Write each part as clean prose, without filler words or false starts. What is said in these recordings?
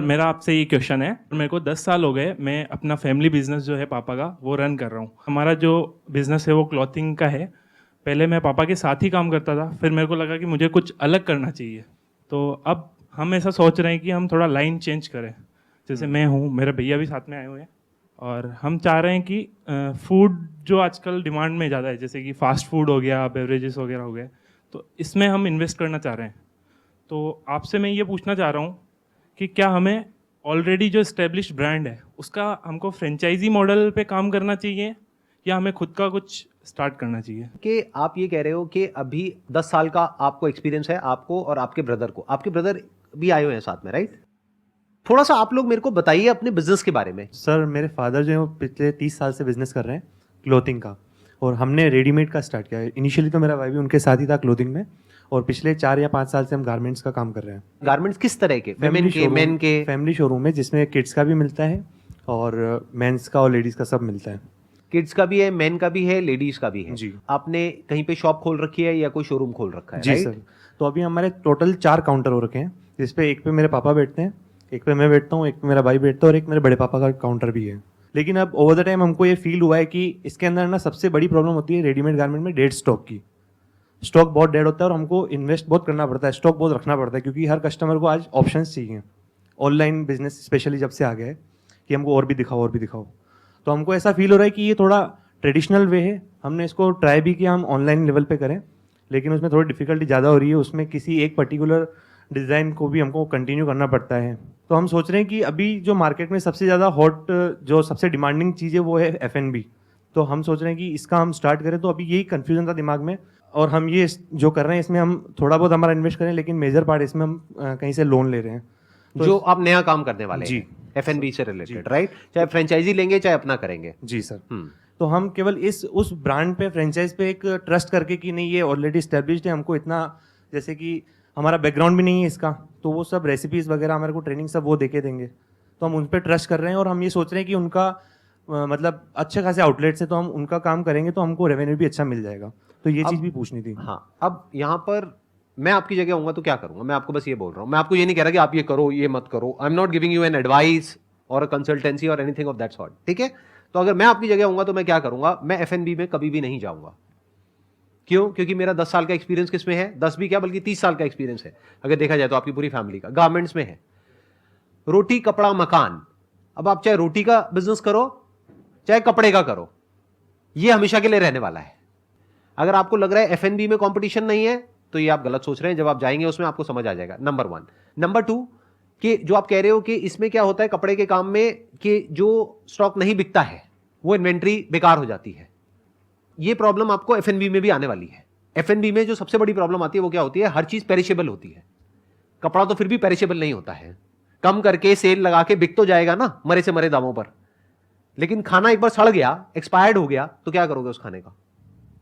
मेरा आपसे ये क्वेश्चन है। मेरे को 10 साल हो गए, मैं अपना फैमिली बिजनेस जो है पापा का वो रन कर रहा हूँ। हमारा जो बिजनेस है वो क्लॉथिंग का है। पहले मैं पापा के साथ ही काम करता था, फिर मेरे को लगा कि मुझे कुछ अलग करना चाहिए। तो अब हम ऐसा सोच रहे हैं कि हम थोड़ा लाइन चेंज करें। जैसे मैं हूँ, मेरे भैया भी साथ में आए हुए हैं, और हम चाह रहे हैं कि फूड जो आजकल डिमांड में ज़्यादा है, जैसे कि फास्ट फूड हो गया, बेवरेजेस वगैरह हो गए, तो इसमें हम इन्वेस्ट करना चाह रहे हैं। तो आपसे मैं ये पूछना चाह रहा हूँ कि क्या हमें ऑलरेडी जो इस्टेब्लिश ब्रांड है उसका हमको फ्रेंचाइजी मॉडल पे काम करना चाहिए, या हमें खुद का कुछ स्टार्ट करना चाहिए? कि आप ये कह रहे हो कि अभी 10 साल का आपको एक्सपीरियंस है, आपको और आपके ब्रदर को। आपके ब्रदर भी आए हुए हैं साथ में, राइट? थोड़ा सा आप लोग मेरे को बताइए अपने बिजनेस के बारे में। सर मेरे फादर जो है वो पिछले 30 साल से बिजनेस कर रहे हैं क्लोथिंग का, और हमने रेडीमेड का स्टार्ट किया है। इनिशियली तो मेरा भाई भी उनके साथ ही था क्लोथिंग में, और पिछले 4 या 5 साल से हम गारमेंट्स का काम कर रहे हैं। गारमेंट्स किस तरह के? फेमिन के, मेन के? फैमिली शोरूम है जिसमें किड्स का भी मिलता है और मेंस का और लेडीज़ का सब मिलता है। किड्स का भी है, मेन का भी है, लेडीज का भी है। जी। आपने कहीं पे शॉप खोल रखी है या कोई शोरूम खोल रखा है? जी राइट? सर। तो अभी हमारे टोटल 4 काउंटर हो रखे हैं, जिसपे एक पे मेरे पापा बैठते हैं, एक पे मैं बैठता हूँ, एक पे मेरा भाई बैठता है, और एक मेरे बड़े पापा का काउंटर भी है। लेकिन अब ओवर द टाइम हमको ये फील हुआ है कि इसके अंदर ना सबसे बड़ी प्रॉब्लम होती है रेडीमेड गारमेंट में डेड स्टॉक की। स्टॉक बहुत डेड होता है और हमको इन्वेस्ट बहुत करना पड़ता है, स्टॉक बहुत रखना पड़ता है, क्योंकि हर कस्टमर को आज ऑप्शंस चाहिए। ऑनलाइन बिजनेस स्पेशली जब से आ गया है कि हमको और भी दिखाओ और भी दिखाओ, तो हमको ऐसा फील हो रहा है कि ये थोड़ा ट्रेडिशनल वे है। हमने इसको ट्राई भी किया हम ऑनलाइन लेवल पे करें, लेकिन उसमें थोड़ी डिफिकल्टी ज़्यादा हो रही है। उसमें किसी एक पर्टिकुलर डिज़ाइन को भी हमको कंटिन्यू करना पड़ता है। तो हम सोच रहे हैं कि अभी जो मार्केट में सबसे ज़्यादा हॉट, जो सबसे डिमांडिंग चीज़ है वो है F&B। तो हम सोच रहे हैं कि इसका हम स्टार्ट करें। तो अभी यही कन्फ्यूजन था दिमाग में, और हम ये जो कर रहे हैं इसमें हम थोड़ा बहुत हमारा इन्वेस्ट करें, लेकिन मेजर पार्ट इसमें हम कहीं से लोन ले रहे हैं। तो जो आप नया काम करने वाले जी। हैं F&B से रिलेटेड, राइट? चाहे फ्रेंचाइजी लेंगे चाहे अपना करेंगे। जी सर। तो हम केवल उस ब्रांड पे, फ्रेंचाइज पे एक ट्रस्ट करके कि नहीं ये ऑलरेडी स्टैब्लिश्ड है, हमको इतना, जैसे कि हमारा बैकग्राउंड भी नहीं है इसका, तो वो सब रेसिपीज़ वगैरह हमारे को ट्रेनिंग सब वो देके देंगे। तो हम उन पर ट्रस्ट कर रहे हैं, और हम ये सोच रहे हैं कि उनका मतलब अच्छे खासे आउटलेट्स है, तो हम उनका काम करेंगे तो हमको रेवेन्यू भी अच्छा मिल जाएगा। तो ये चीज़ भी पूछनी थी। हाँ, अब यहाँ पर मैं आपकी जगह होऊंगा तो क्या करूंगा? मैं आपको बस ये बोल रहा हूँ, मैं आपको ये नहीं कह रहा कि आप ये करो ये मत करो। I am not giving you an advice और अ कंसल्टेंसी और एनीथिंग ऑफ दैट सॉर्ट, ठीक है? तो अगर मैं आपकी जगह होऊंगा तो मैं क्या करूंगा? मैं F&B में कभी भी नहीं जाऊंगा। क्यों? क्योंकि मेरा 10 साल का एक्सपीरियंस किसमें है? 10 भी क्या, बल्कि 30 साल का एक्सपीरियंस है अगर देखा जाए तो आपकी पूरी फैमिली का। गारमेंट्स में है, रोटी कपड़ा मकान। अब आप चाहे रोटी का बिजनेस करो चाहे कपड़े का करो, ये हमेशा के लिए रहने वाला है। अगर आपको लग रहा है F&B में कंपटीशन नहीं है तो ये आप गलत सोच रहे हैं। जब आप जाएंगे उसमें आपको समझ आ जाएगा, नंबर 1। नंबर 2, कि जो आप कह रहे हो कि इसमें क्या होता है कपड़े के काम में, कि जो स्टॉक नहीं बिकता है वो इन्वेंट्री बेकार हो जाती है। ये प्रॉब्लम आपको F&B में भी आने वाली है। F&B में जो सबसे बड़ी प्रॉब्लम आती है वो क्या होती है? हर चीज पेरिशेबल होती है। कपड़ा तो फिर भी पेरिशेबल नहीं होता है, कम करके सेल लगा के बिक तो जाएगा ना मरे से मरे दामों पर, लेकिन खाना एक बार सड़ गया, एक्सपायर्ड हो गया, तो क्या करोगे उस खाने का?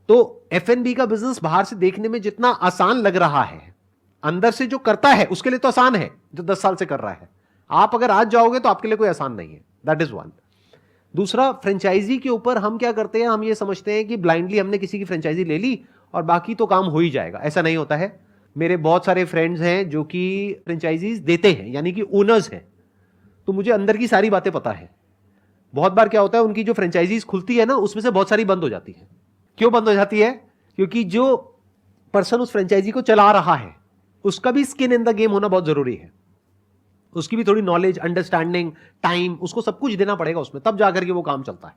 तो F&B का बिजनेस बाहर से देखने में जितना आसान लग रहा है, अंदर से जो करता है उसके लिए तो आसान है, जो 10 साल से कर रहा है। आप अगर आज जाओगे तो आपके लिए कोई आसान नहीं है। That is 1। दूसरा, फ्रेंचाइजी के ऊपर हम क्या करते हैं? हम ये समझते हैं कि ब्लाइंडली हमने किसी की फ्रेंचाइजी ले ली और बाकी तो काम हो ही जाएगा। ऐसा नहीं होता है। मेरे बहुत सारे फ्रेंड्स हैं जो कि फ्रेंचाइजीज देते हैं, यानी कि ओनर्स हैं, तो मुझे अंदर की सारी बातें पता है। बहुत बार क्या होता है, उनकी जो फ्रेंचाइजीज खुलती है ना, उसमें से बहुत सारी बंद हो जाती है। क्यों बंद हो जाती है? क्योंकि जो पर्सन उस फ्रेंचाइजी को चला रहा है उसका भी स्किन इन द गेम होना बहुत जरूरी है। उसकी भी थोड़ी नॉलेज, अंडरस्टैंडिंग, टाइम, उसको सब कुछ देना पड़ेगा उसमें, तब जाकर के वो काम चलता है।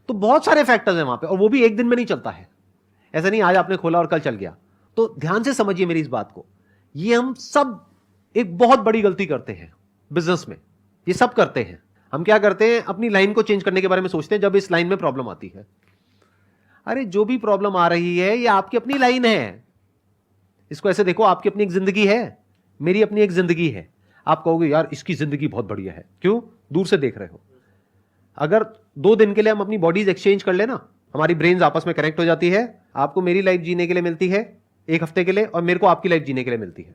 तो बहुत सारे फैक्टर्स हैं वहां पे, और वो भी एक दिन में नहीं चलता है। ऐसा नहीं आज आपने खोला और कल चल गया। तो ध्यान से समझिए मेरी इस बात को। ये हम सब एक बहुत बड़ी गलती करते हैं बिजनेस में। ये सब करते हैं। हम क्या करते हैं? अपनी लाइन को चेंज करने के बारे में सोचते हैं जब इस लाइन में प्रॉब्लम आती है। अरे जो भी प्रॉब्लम आ रही है ये आपकी अपनी लाइन है। इसको ऐसे देखो, आपकी अपनी एक जिंदगी है, मेरी अपनी एक जिंदगी है। आप कहोगे यार इसकी जिंदगी बहुत बढ़िया है, क्यों? दूर से देख रहे हो। अगर 2 दिन के लिए हम अपनी बॉडीज एक्सचेंज कर लेना, हमारी ब्रेन्स आपस में कनेक्ट हो जाती है। आपको मेरी लाइफ जीने के लिए मिलती है 1 हफ्ते के लिए, और मेरे को आपकी लाइफ जीने के लिए मिलती है।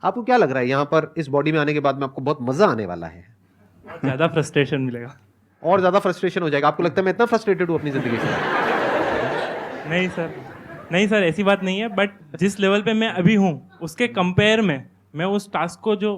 आपको क्या लग रहा है यहां पर इस बॉडी में आने के बाद में आपको बहुत मजा आने वाला है? ज़्यादा फ्रस्ट्रेशन मिलेगा। और ज्यादा फ्रस्ट्रेशन हो जाएगा। आपको लगता है मैं इतना फ्रस्ट्रेटेड हूं अपनी जिंदगी से? नहीं सर, नहीं सर, ऐसी बात नहीं है, बट जिस लेवल पे मैं अभी हूँ उसके कंपेयर में मैं उस टास्क को जो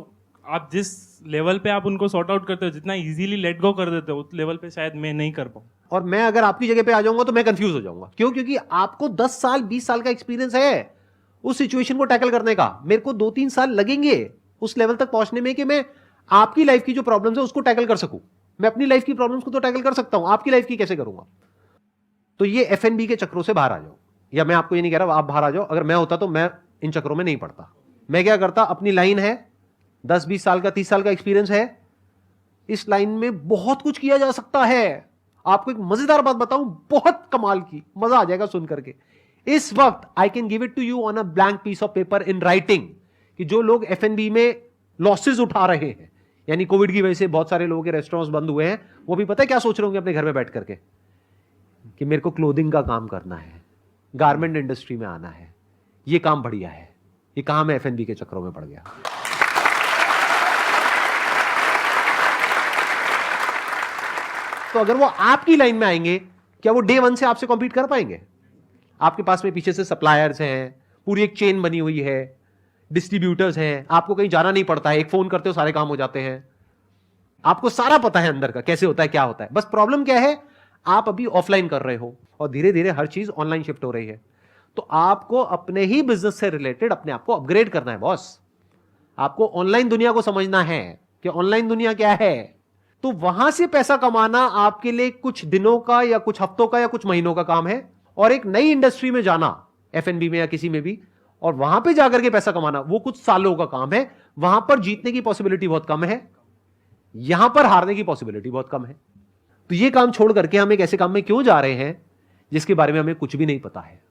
आप जिस लेवल पे आप उनको सॉर्ट आउट करते हो, जितना इजीली लेट गो कर देते हो, उस लेवल पे शायद मैं नहीं कर पाऊँ। और मैं अगर आपकी जगह पे आ जाऊंगा तो मैं कंफ्यूज हो जाऊंगा। क्यों? क्योंकि आपको 10 साल 20 साल का एक्सपीरियंस है उस सिचुएशन को टैकल करने का। मेरे को 2-3 साल लगेंगे उस लेवल तक पहुंचने में कि मैं आपकी लाइफ की जो प्रॉब्लम्स है उसको टैकल कर सकूं। मैं अपनी लाइफ की प्रॉब्लम्स को तो टैकल कर सकता हूं, आपकी लाइफ की कैसे करूंगा? तो ये एफएनबी के चक्रों से बाहर आ जाओ। या मैं आपको ये नहीं कह रहा आप बाहर आ जाओ, अगर मैं होता तो मैं इन चक्रों में नहीं पड़ता। मैं क्या करता, अपनी लाइन है, 10-20 साल का 30 साल का एक्सपीरियंस है, इस लाइन में बहुत कुछ किया जा सकता है। आपको एक मजेदार बात बताऊं, बहुत कमाल की, मजा आ जाएगा सुन करके। इस वक्त I can give it to you on a blank piece of paper in writing कि जो लोग एफएनबी में लॉसेस उठा रहे हैं, यानी कोविड की वजह से बहुत सारे लोगों के रेस्टोरेंट्स बंद हुए हैं, वो भी पता है क्या सोच रहे होंगे अपने घर में बैठ करके कि मेरे को क्लोथिंग का काम करना है, गारमेंट इंडस्ट्री में आना है, ये काम बढ़िया है। ये कहां मैं एफएनबी के चक्रों में पड़ गया। तो अगर वो आपकी लाइन में आएंगे, क्या वो डे 1 से आपसे कॉम्पीट कर पाएंगे? आपके पास में पीछे से सप्लायर्स हैं, पूरी एक चेन बनी हुई है, डिस्ट्रीब्यूटर्स हैं, आपको कहीं जाना नहीं पड़ता है, एक फोन करते हो सारे काम हो जाते हैं, आपको सारा पता है अंदर का कैसे होता है क्या होता है। बस प्रॉब्लम क्या है, आप अभी ऑफलाइन कर रहे हो और धीरे धीरे हर चीज ऑनलाइन शिफ्ट हो रही है। तो आपको अपने ही बिजनेस से रिलेटेड अपने आप को अपग्रेड करना है बॉस। आपको ऑनलाइन दुनिया को समझना है कि ऑनलाइन दुनिया क्या है। तो वहां से पैसा कमाना आपके लिए कुछ दिनों का या कुछ हफ्तों का या कुछ महीनों का काम है, और एक नई इंडस्ट्री में जाना एफएनबी में या किसी में भी, और वहां पे जाकर के पैसा कमाना, वो कुछ सालों का काम है। वहां पर जीतने की पॉसिबिलिटी बहुत कम है, यहां पर हारने की पॉसिबिलिटी बहुत कम है। तो ये काम छोड़ करके हम एक ऐसे काम में क्यों जा रहे हैं जिसके बारे में हमें कुछ भी नहीं पता है।